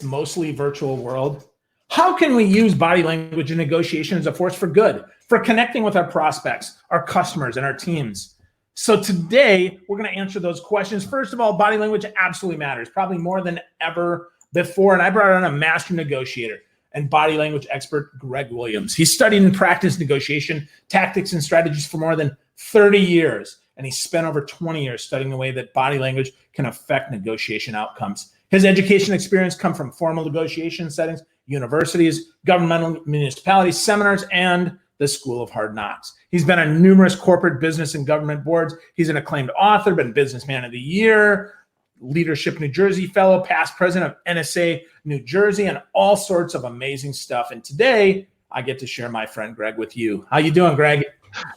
mostly virtual world, how can we use body language in negotiation as a force for good, for connecting with our prospects, our customers, and our teams? So today, we're going to answer those questions. First of all, body language absolutely matters, probably more than ever before. And I brought on a master negotiator and body language expert, Greg Williams. He's studied and practiced negotiation tactics and strategies for more than 30 years. And he spent over 20 years studying the way that body language can affect negotiation outcomes. His education experience comes from formal negotiation settings, universities, governmental municipalities, seminars, and the School of Hard Knocks. He's been on numerous corporate business and government boards. He's an acclaimed author, been Businessman of the Year, Leadership New Jersey Fellow, past president of NSA New Jersey, and all sorts of amazing stuff. And today, I get to share my friend Greg with you. How you doing, Greg?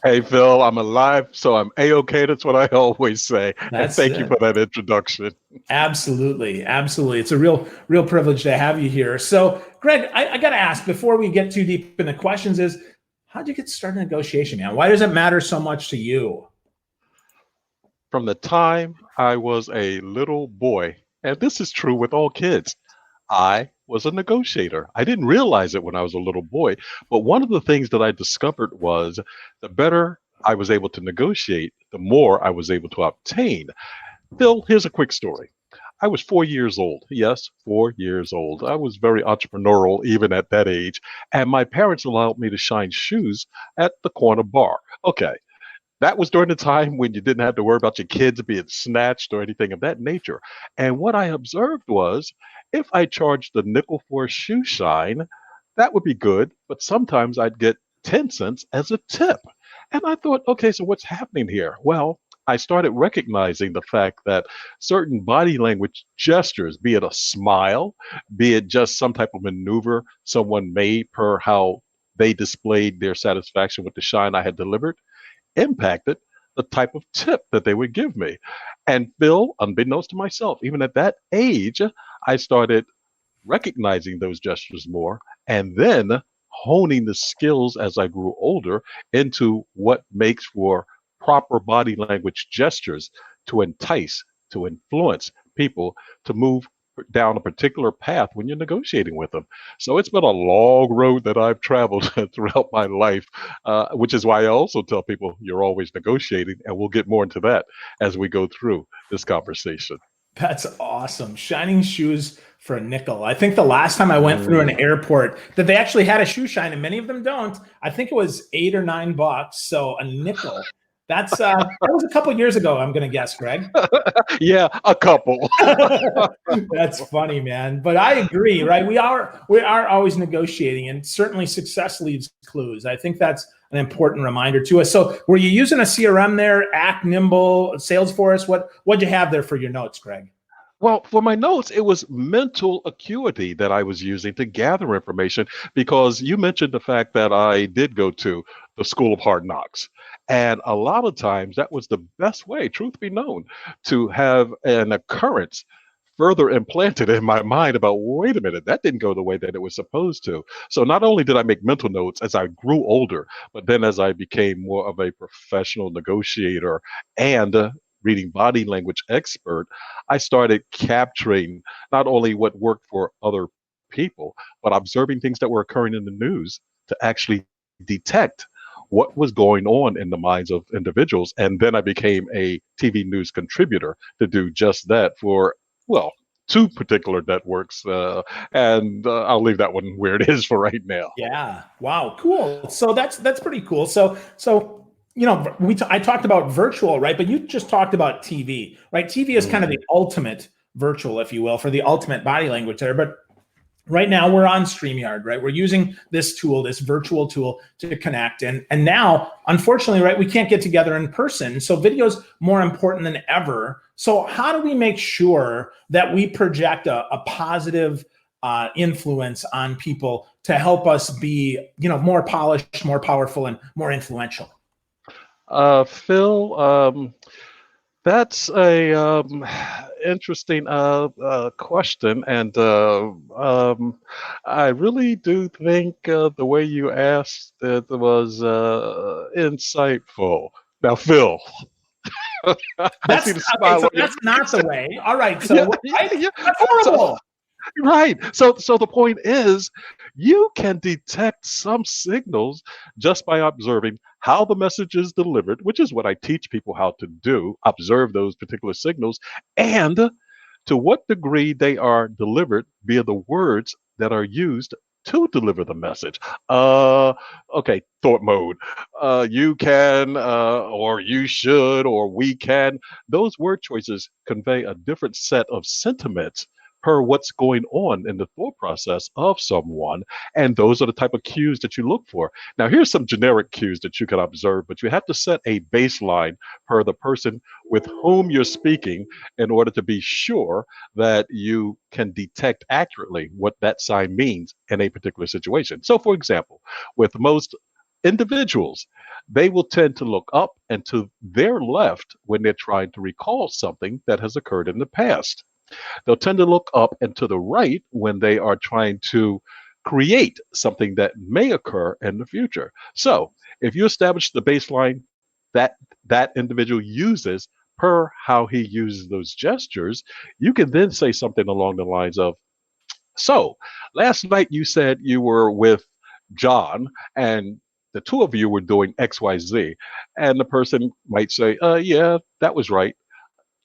Hey, Phil, I'm alive, so I'm A-okay. That's what I always say. And thank you for that introduction. Absolutely. Absolutely. It's a real privilege to have you here. So, Greg, I got to ask, before we get too deep in the questions, is how'd you get started in negotiation, man? Why does it matter so much to you? From the time I was a little boy, and this is true with all kids, I was a negotiator. I didn't realize it when I was a little boy, but one of the things that I discovered was the better I was able to negotiate, the more I was able to obtain. Phil, here's a quick story. I was 4 years old. Yes, 4 years old. I was very entrepreneurial even at that age, and my parents allowed me to shine shoes at the corner bar. Okay. That was during the time when you didn't have to worry about your kids being snatched or anything of that nature. And what I observed was, if I charged a nickel for a shoe shine, that would be good, but sometimes I'd get 10 cents as a tip. And I thought, okay, so what's happening here? Well, I started recognizing the fact that certain body language gestures, be it a smile, be it just some type of maneuver someone made per how they displayed their satisfaction with the shine I had delivered, impacted the type of tip that they would give me. And Phil, unbeknownst to myself, even at that age, I started recognizing those gestures more and then honing the skills as I grew older into what makes for proper body language gestures to entice, to influence people to move down a particular path when you're negotiating with them. So it's been a long road that I've traveled throughout my life, which is why I also tell people you're always negotiating, and we'll get more into that as we go through this conversation. That's awesome. Shining shoes for a nickel. I think the last time I went through an airport that they actually had a shoe shine, and many of them don't. I think it was $8 or $9. So a nickel. That was a couple years ago, I'm going to guess, Greg. Yeah, a couple. That's funny, man. But I agree, right? We are always negotiating, and certainly success leaves clues. I think that's an important reminder to us. So were you using a CRM there, Act Nimble, Salesforce? What'd you have there for your notes, Greg? Well, for my notes, it was mental acuity that I was using to gather information, because you mentioned the fact that I did go to the School of Hard Knocks. And a lot of times that was the best way, truth be known, to have an occurrence further implanted in my mind about, wait a minute, that didn't go the way that it was supposed to. So not only did I make mental notes as I grew older, but then as I became more of a professional negotiator and reading body language expert, I started capturing not only what worked for other people, but observing things that were occurring in the news to actually detect what was going on in the minds of individuals. And then I became a TV news contributor to do just that for, well, 2 particular networks. And I'll leave that one where it is for right now. Yeah. Wow. Cool. So that's pretty cool. So you know, I talked about virtual, right? But you just talked about TV, right? TV is kind of the ultimate virtual, if you will, for the ultimate body language there. But right now we're on StreamYard, right? We're using this tool, this virtual tool, to connect. And now, unfortunately, right, we can't get together in person. So video is more important than ever. So how do we make sure that we project a positive influence on people to help us be, you know, more polished, more powerful, and more influential? Phil, that's a interesting question, and I really do think the way you asked it was insightful. Now, Phil, I see the smile. Okay, so that's not the way. All right, so that's horrible. Right. So the point is, you can detect some signals just by observing how the message is delivered, which is what I teach people how to do, observe those particular signals, and to what degree they are delivered via the words that are used to deliver the message. Uh, okay, thought mode. You can, or you should, or we can. Those word choices convey a different set of sentiments per what's going on in the thought process of someone. And those are the type of cues that you look for. Now, here's some generic cues that you can observe, but you have to set a baseline per the person with whom you're speaking in order to be sure that you can detect accurately what that sign means in a particular situation. So, for example, with most individuals, they will tend to look up and to their left when they're trying to recall something that has occurred in the past. They'll tend to look up and to the right when they are trying to create something that may occur in the future. So, if you establish the baseline that that individual uses per how he uses those gestures, you can then say something along the lines of, so, last night you said you were with John and the two of you were doing XYZ. And the person might say, yeah, that was right.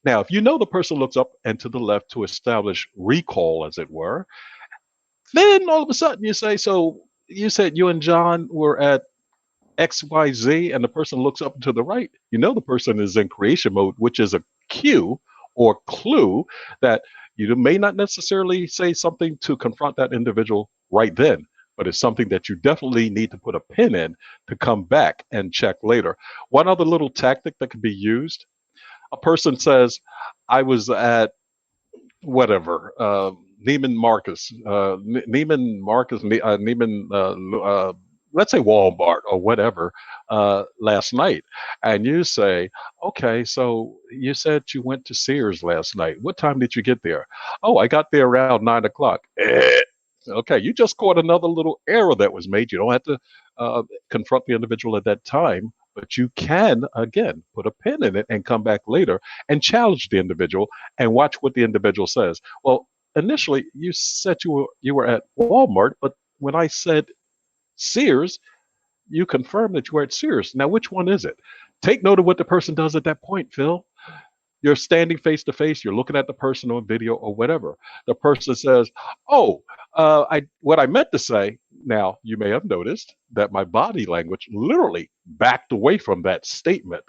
Now, if you know the person looks up and to the left to establish recall, as it were, then all of a sudden you say, so you said you and John were at XYZ, and the person looks up and to the right, you know the person is in creation mode, which is a cue or clue that you may not necessarily say something to confront that individual right then, but it's something that you definitely need to put a pin in to come back and check later. One other little tactic that can be used, a person says, I was at whatever, Neiman Marcus, let's say Walmart or whatever, last night. And you say, okay, so you said you went to Sears last night. What time did you get there? Oh, I got there around 9 o'clock. Okay, you just caught another little error that was made. You don't have to confront the individual at that time, but you can, again, put a pin in it and come back later and challenge the individual and watch what the individual says. Well, initially, you said you were at Walmart, but when I said Sears, you confirmed that you were at Sears. Now, which one is it? Take note of what the person does at that point, Phil. You're standing face to face. You're looking at the person on video or whatever. The person says, "Oh, what I meant to say." Now, you may have noticed that my body language literally backed away from that statement.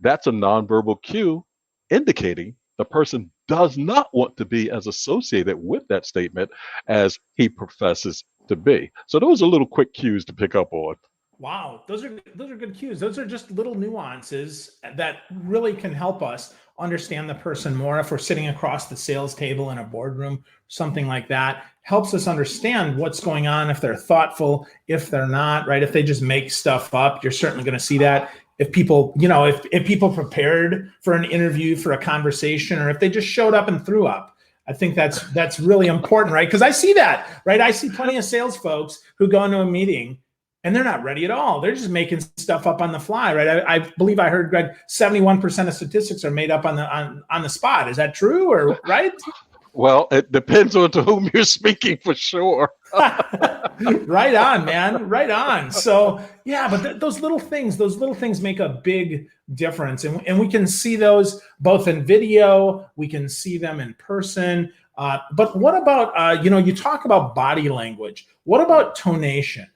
That's a nonverbal cue indicating the person does not want to be as associated with that statement as he professes to be. So those are little quick cues to pick up on. Wow, those are good cues. Those are just little nuances that really can help us understand the person more. If we're sitting across the sales table in a boardroom, something like that helps us understand what's going on. If they're thoughtful, if they're not, right? If they just make stuff up, you're certainly going to see that. If people, if people prepared for an interview, for a conversation, or if they just showed up and threw up. I think that's really important, right? Because I see that, right? I see plenty of sales folks who go into a meeting and they're not ready at all. They're just making stuff up on the fly, right? I believe I heard, Greg, 71% of statistics are made up on the spot. Is that true, or right? Well, it depends on to whom you're speaking, for sure. Right on, man. Right on. So yeah, but those little things make a big difference, and we can see those both in video. We can see them in person. But what about you talk about body language? What about tonation?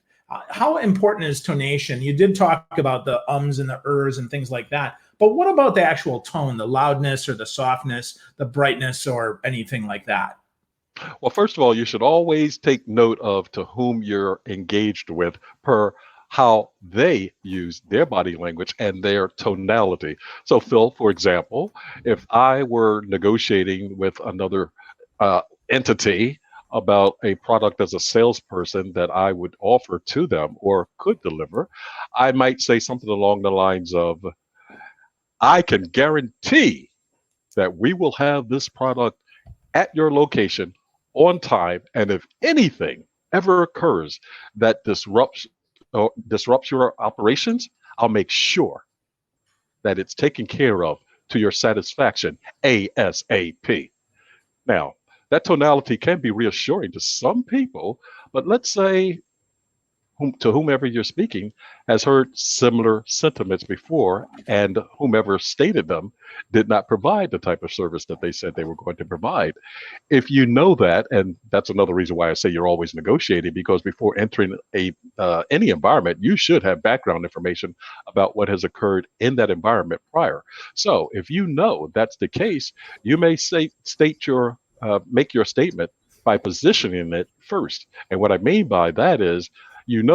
How important is tonation? You did talk about the ums and the ers and things like that. But what about the actual tone, the loudness or the softness, the brightness, or anything like that? Well, first of all, you should always take note of to whom you're engaged with per how they use their body language and their tonality. So, Phil, for example, if I were negotiating with another entity about a product as a salesperson that I would offer to them or could deliver, I might say something along the lines of, I can guarantee that we will have this product at your location on time. And if anything ever occurs that disrupts your operations, I'll make sure that it's taken care of to your satisfaction ASAP. Now, that tonality can be reassuring to some people, but let's say to whomever you're speaking has heard similar sentiments before, and whomever stated them did not provide the type of service that they said they were going to provide. If you know that, and that's another reason why I say you're always negotiating, because before entering any environment, you should have background information about what has occurred in that environment prior. So if you know that's the case, you may make your statement by positioning it first. And what I mean by that is,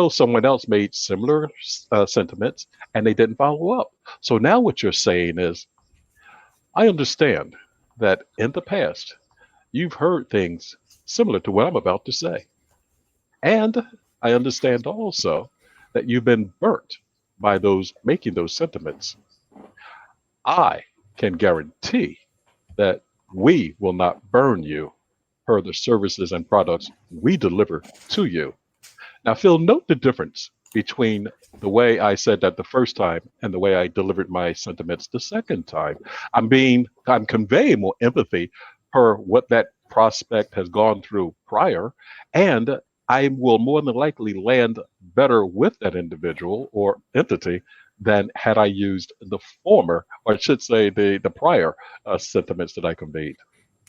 someone else made similar sentiments and they didn't follow up. So now what you're saying is, I understand that in the past, you've heard things similar to what I'm about to say. And I understand also that you've been burnt by those making those sentiments. I can guarantee that we will not burn you per the services and products we deliver to you. Now, Phil, note the difference between the way I said that the first time and the way I delivered my sentiments the second time. I'm conveying more empathy per what that prospect has gone through prior, and I will more than likely land better with that individual or entity than had I used the former, or I should say the prior sentiments that I conveyed.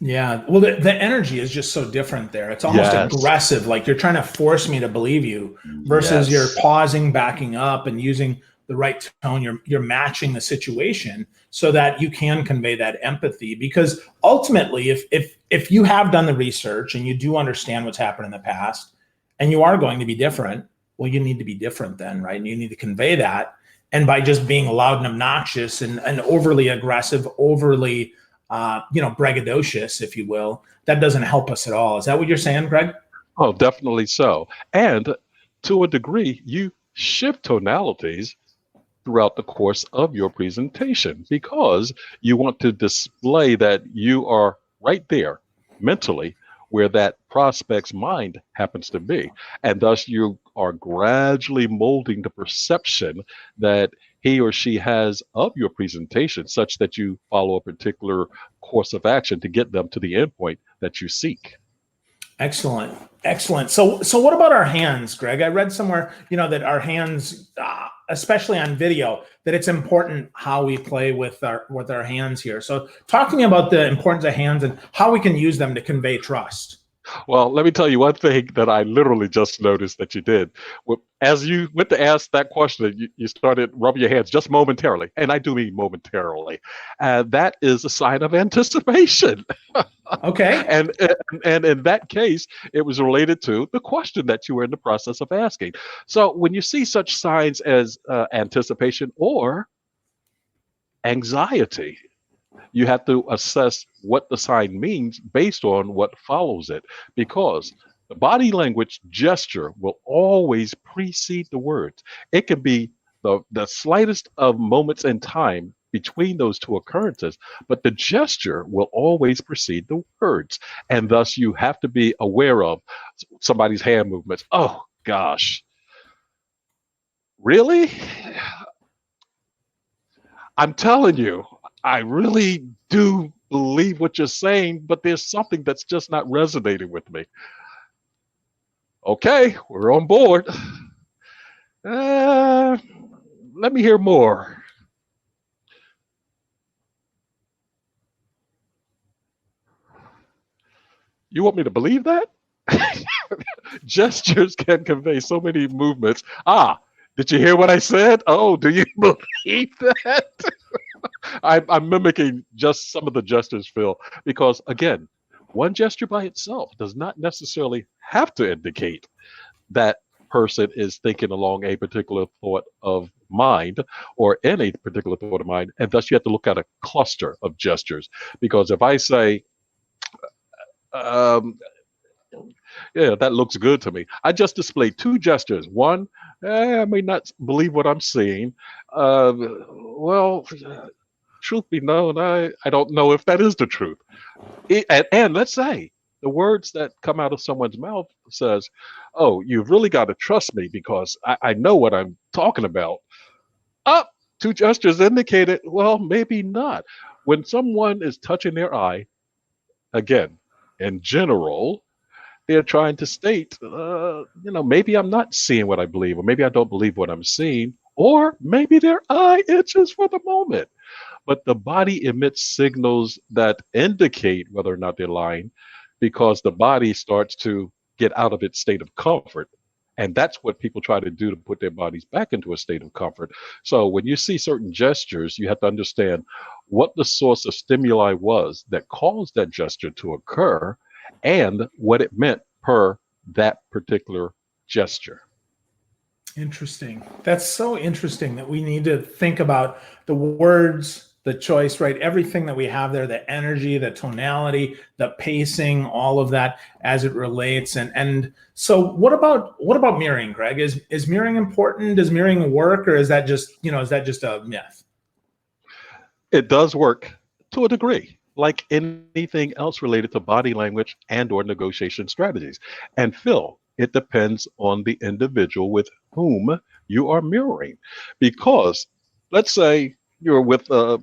Yeah. Well, the energy is just so different there. It's almost aggressive. Like you're trying to force me to believe you versus you're pausing, backing up and using the right tone. You're matching the situation so that you can convey that empathy, because ultimately if you have done the research and you do understand what's happened in the past and you are going to be different, well, you need to be different then, right? And you need to convey that. And by just being loud and obnoxious and overly aggressive, overly braggadocious, if you will, that doesn't help us at all. Is that what you're saying, Greg? Oh, definitely so. And to a degree, you shift tonalities throughout the course of your presentation because you want to display that you are right there mentally where that prospect's mind happens to be. And thus you are gradually molding the perception that he or she has of your presentation such that you follow a particular course of action to get them to the endpoint that you seek. Excellent. Excellent. So what about our hands, Greg? I read somewhere, that our hands, especially on video, that it's important how we play with our hands here. So talk to me about the importance of hands and how we can use them to convey trust. Well, let me tell you one thing that I literally just noticed that you did. As you went to ask that question, you started rubbing your hands just momentarily. And I do mean momentarily. That is a sign of anticipation. Okay. And in that case, it was related to the question that you were in the process of asking. So when you see such signs as anticipation or anxiety, you have to assess what the sign means based on what follows it, because the body language gesture will always precede the words. It can be the slightest of moments in time between those two occurrences, but the gesture will always precede the words. And thus you have to be aware of somebody's hand movements. Oh, gosh. Really? I'm telling you, I really do believe what you're saying, but there's something that's just not resonating with me. Okay, we're on board. Let me hear more. You want me to believe that? Gestures can convey so many movements. Did you hear what I said? Oh, do you believe that? I'm mimicking just some of the gestures, Phil, because again, one gesture by itself does not necessarily have to indicate that person is thinking along a particular thought of mind or in a particular thought of mind. And thus you have to look at a cluster of gestures, because if I say, yeah, that looks good to me. I just displayed two gestures. One, I may not believe what I'm seeing. Truth be known, I don't know if that is the truth. And let's say the words that come out of someone's mouth says, oh, you've really got to trust me because I know what I'm talking about. Two gestures indicated, well, maybe not. When someone is touching their eye, again, in general, they're trying to state, maybe I'm not seeing what I believe, or maybe I don't believe what I'm seeing, or maybe their eye itches for the moment. But the body emits signals that indicate whether or not they're lying because the body starts to get out of its state of comfort. And that's what people try to do to put their bodies back into a state of comfort. So when you see certain gestures, you have to understand what the source of stimuli was that caused that gesture to occur and what it meant per that particular gesture. Interesting. That's so interesting that we need to think about the words, the choice, right? Everything that we have there, the energy, the tonality, the pacing, all of that as it relates. And so what about mirroring, Greg? Is mirroring important? Does mirroring work, or is that just a myth? It does work to a degree, like anything else related to body language and or negotiation strategies. And Phil, it depends on the individual with whom you are mirroring. Because let's say you're with a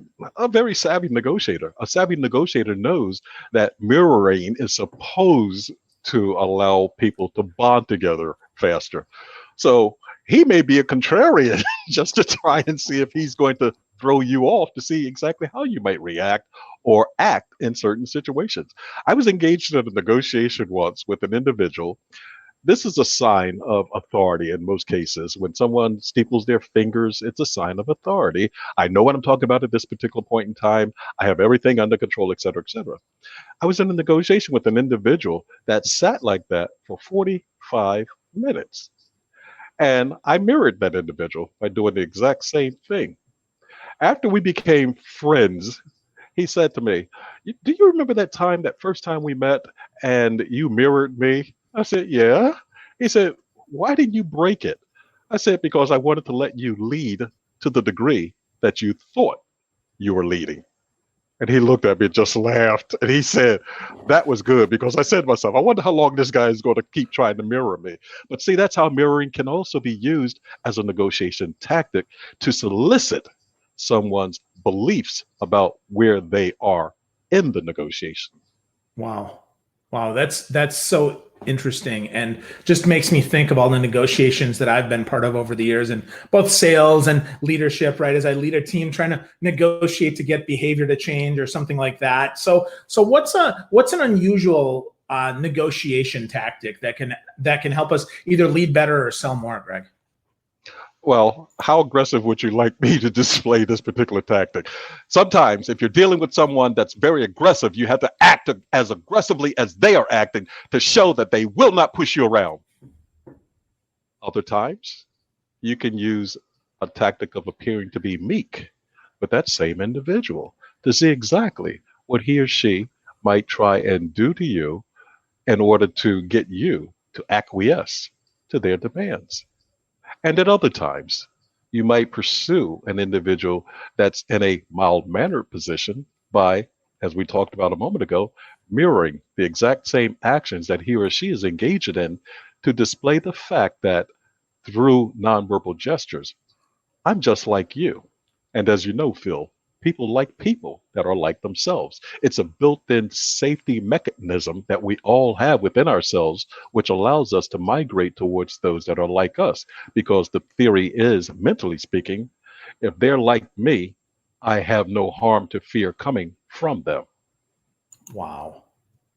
very savvy negotiator. A savvy negotiator knows that mirroring is supposed to allow people to bond together faster. So he may be a contrarian just to try and see if he's going to throw you off to see exactly how you might react or act in certain situations. I was engaged in a negotiation once with an individual. This is a sign of authority in most cases. When someone steeples their fingers, it's a sign of authority. I know what I'm talking about at this particular point in time. I have everything under control, et cetera, et cetera. I was in a negotiation with an individual that sat like that for 45 minutes. And I mirrored that individual by doing the exact same thing. After we became friends, he said to me, "Do you remember that first time we met and you mirrored me?" I said, "Yeah." He said, "Why didn't you break it?" I said, "Because I wanted to let you lead to the degree that you thought you were leading." And he looked at me and just laughed. And he said, "That was good," because I said to myself, I wonder how long this guy is going to keep trying to mirror me. But see, that's how mirroring can also be used as a negotiation tactic to solicit someone's beliefs about where they are in the negotiation. Wow. That's so interesting, and just makes me think of all the negotiations that I've been part of over the years in both sales and leadership, right? As I lead a team trying to negotiate to get behavior to change or something like that. So what's an unusual negotiation tactic that can help us either lead better or sell more, Greg? Well, how aggressive would you like me to display this particular tactic? Sometimes, if you're dealing with someone that's very aggressive, you have to act as aggressively as they are acting to show that they will not push you around. Other times, you can use a tactic of appearing to be meek with that same individual to see exactly what he or she might try and do to you in order to get you to acquiesce to their demands. And at other times, you might pursue an individual that's in a mild-mannered position by, as we talked about a moment ago, mirroring the exact same actions that he or she is engaged in to display the fact that through nonverbal gestures, I'm just like you. And as you know, Phil, people like people that are like themselves. It's a built-in safety mechanism that we all have within ourselves, which allows us to migrate towards those that are like us. Because the theory is, mentally speaking, if they're like me, I have no harm to fear coming from them. Wow.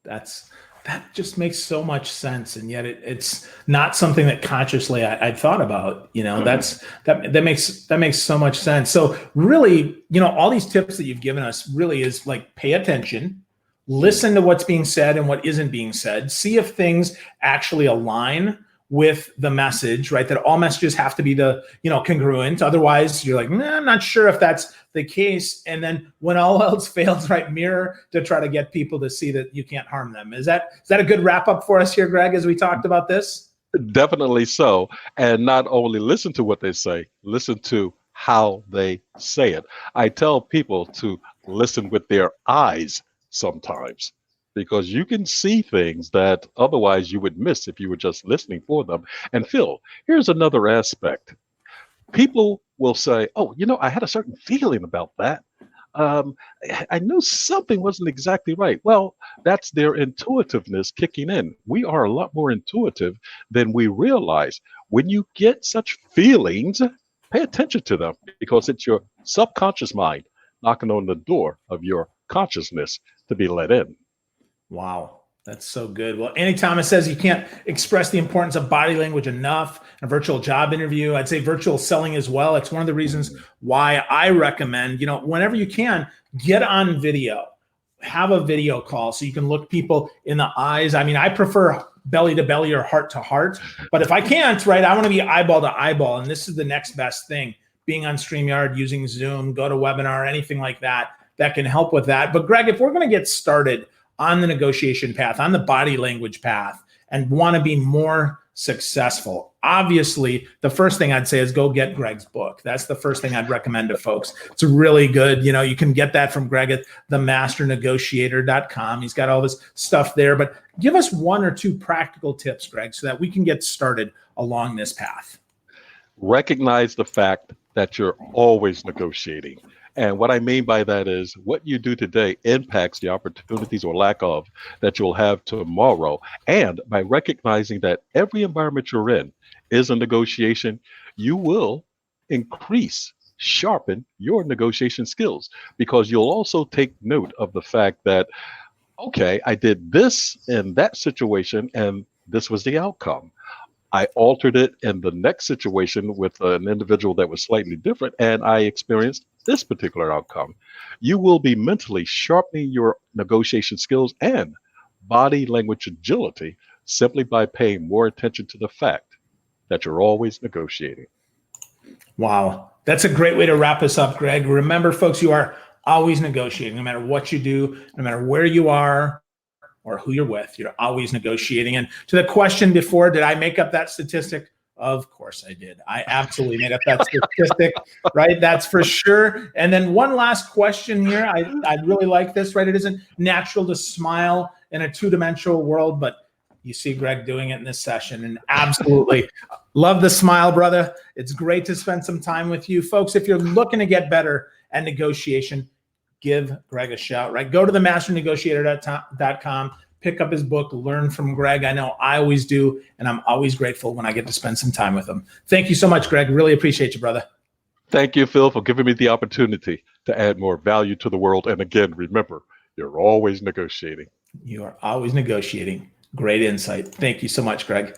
That just makes so much sense, and yet it's not something that consciously I'd thought about. That makes so much sense. So really, all these tips that you've given us really is like pay attention, listen to what's being said and what isn't being said, see if things actually align with the message, right? That all messages have to be congruent. Otherwise, you're like, I'm not sure if that's the case. And then when all else fails, right, mirror to try to get people to see that you can't harm them. Is that a good wrap up for us here, Greg, as we talked about this? Definitely so. And not only listen to what they say, listen to how they say it. I tell people to listen with their eyes sometimes, because you can see things that otherwise you would miss if you were just listening for them. And Phil, here's another aspect. People will say, "Oh, I had a certain feeling about that, I knew something wasn't exactly right. Well, that's their intuitiveness kicking in. We are a lot more intuitive than we realize. When you get such feelings, pay attention to them because it's your subconscious mind knocking on the door of your consciousness to be let in. Wow, that's so good. Well, Annie Thomas says you can't express the importance of body language enough in a virtual job interview. I'd say virtual selling as well. It's one of the reasons why I recommend, whenever you can, get on video, have a video call so you can look people in the eyes. I mean, I prefer belly to belly or heart to heart, but if I can't, right, I want to be eyeball to eyeball. And this is the next best thing, being on StreamYard, using Zoom, GoToWebinar, anything like that can help with that. But Greg, if we're going to get started on the negotiation path, on the body language path, and want to be more successful, obviously, the first thing I'd say is go get Greg's book. That's the first thing I'd recommend to folks. It's really good. You can get that from Greg at themasternegotiator.com. He's got all this stuff there. But give us one or two practical tips, Greg, so that we can get started along this path. Recognize the fact that you're always negotiating. And what I mean by that is what you do today impacts the opportunities or lack of that you'll have tomorrow. And by recognizing that every environment you're in is a negotiation, you will sharpen your negotiation skills, because you'll also take note of the fact that, okay, I did this in that situation and this was the outcome. I altered it in the next situation with an individual that was slightly different, and I experienced this particular outcome. You will be mentally sharpening your negotiation skills and body language agility simply by paying more attention to the fact that you're always negotiating. Wow. That's a great way to wrap us up, Greg. Remember, folks, you are always negotiating. No matter what you do, no matter where you are or who you're with, you're always negotiating. And to the question before, did I make up that statistic? Of course I did. I absolutely made up that statistic, right? That's for sure. And then one last question here. I really like this, right? It isn't natural to smile in a two-dimensional world, but you see Greg doing it in this session, and absolutely love the smile, brother. It's great to spend some time with you. Folks, if you're looking to get better at negotiation, give Greg a shout, right? Go to themasternegotiator.com, pick up his book, learn from Greg. I know I always do, and I'm always grateful when I get to spend some time with him. Thank you so much, Greg. Really appreciate you, brother. Thank you, Phil, for giving me the opportunity to add more value to the world. And again, remember, you're always negotiating. You are always negotiating. Great insight. Thank you so much, Greg.